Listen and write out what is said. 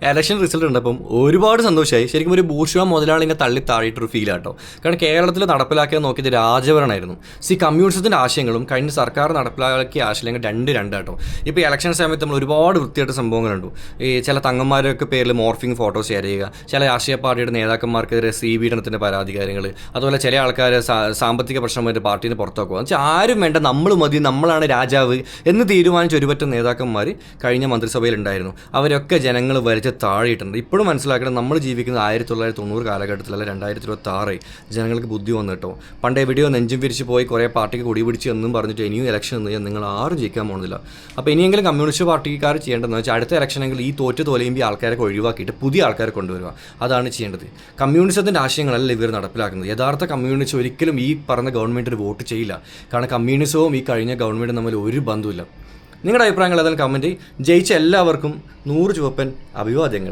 Election result ഉണ്ടപ്പം ഒരുപാട് സന്തോഷമായി. ശരിക്കും ഒരു ബൂർഷ്വാ മുതലാളിനെ തള്ളി താഴെയിട്ടൊരു ഫീലാട്ടോ. കാരണം കേരളത്തിൽ നടപ്പിലാക്കിയത് നോക്കിയത് രാജഭരണമായിരുന്നു. കമ്മ്യൂണിസത്തിൻ്റെ ആശയങ്ങളും കഴിഞ്ഞ സർക്കാർ നടപ്പിലാക്കിയ ആശയങ്ങൾ രണ്ടാട്ടോ. ഇപ്പോൾ ഇലക്ഷൻ സമയത്ത് നമ്മൾ ഒരുപാട് വൃത്തിയായിട്ട് സംഭവങ്ങളുണ്ട്. ഈ ചില തങ്ങന്മാരൊക്കെ പേരിൽ മോർഫിംഗ് ഫോട്ടോ ഷെയർ ചെയ്യുക, ചില രാഷ്ട്രീയ പാർട്ടിയുടെ നേതാക്കന്മാർക്കെതിരെ പീഡനത്തിൻ്റെ പരാതി കാര്യങ്ങൾ, അതുപോലെ ചില ആൾക്കാർ സാമ്പത്തിക പ്രശ്നമായിട്ട് പാർട്ടീനെ പുറത്താക്കുക. എന്നുവെച്ചാൽ ആരും വേണ്ട, നമ്മൾ മതി, നമ്മളാണ് രാജാവ് എന്ന് തീരുമാനിച്ച ഒരുപറ്റം നേതാക്കന്മാർ കഴിഞ്ഞ മന്ത്രിസഭയിൽ ഉണ്ടായിരുന്നു. അവരൊക്കെ ജനങ്ങൾ വരച്ച് താഴെയിട്ടുണ്ട്. ഇപ്പോഴും മനസ്സിലാക്കണം, നമ്മൾ ജീവിക്കുന്നത് 1990 കാലഘട്ടത്തിലല്ല 2026. ജനങ്ങൾക്ക് ബുദ്ധി വന്നു കേട്ടോ. പണ്ട് എവിടെയോ നെഞ്ചും വിരിച്ച് പോയി കുറേ പാർട്ടിക്ക് കൊടി പിടിച്ച് എന്നും പറഞ്ഞിട്ട് ഇനിയും ഇലക്ഷൻ എന്ന് നിങ്ങൾ ആരും ജയിക്കാൻ പോകുന്നില്ല. അപ്പോൾ ഇനിയെങ്കിലും കമ്മ്യൂണിസ്റ്റ് പാർട്ടിക്കാർ ചെയ്യേണ്ടതെന്ന് വെച്ചാൽ അടുത്ത ഇലക്ഷനെങ്കിൽ ഈ തോലയുമ്പോൾ ആൾക്കാരെ ഒഴിവാക്കിയിട്ട് പുതിയ ആൾക്കാരെ കൊണ്ടുവരിക. അതാണ് ചെയ്യേണ്ടത്. കമ്മ്യൂണിസത്തിൻ്റെ ആശയങ്ങളല്ല ഇവർ നടപ്പിലാക്കുന്നത്. യഥാർത്ഥ കമ്മ്യൂണിസ്റ്റ് ഒരിക്കലും ഈ പറഞ്ഞ ഗവൺമെൻറ്റിന് വോട്ട് ചെയ്യില്ല. കാരണം കമ്മ്യൂണിസവും ഈ കഴിഞ്ഞ ഗവൺമെൻറ്റും തമ്മിൽ ഒരു ബന്ധമില്ല. നിങ്ങളുടെ അഭിപ്രായങ്ങൾ ഏതായാലും കമൻറ്റ്. ജയിച്ച എല്ലാവർക്കും 100 ചുവപ്പൻ അഭിവാദ്യങ്ങൾ.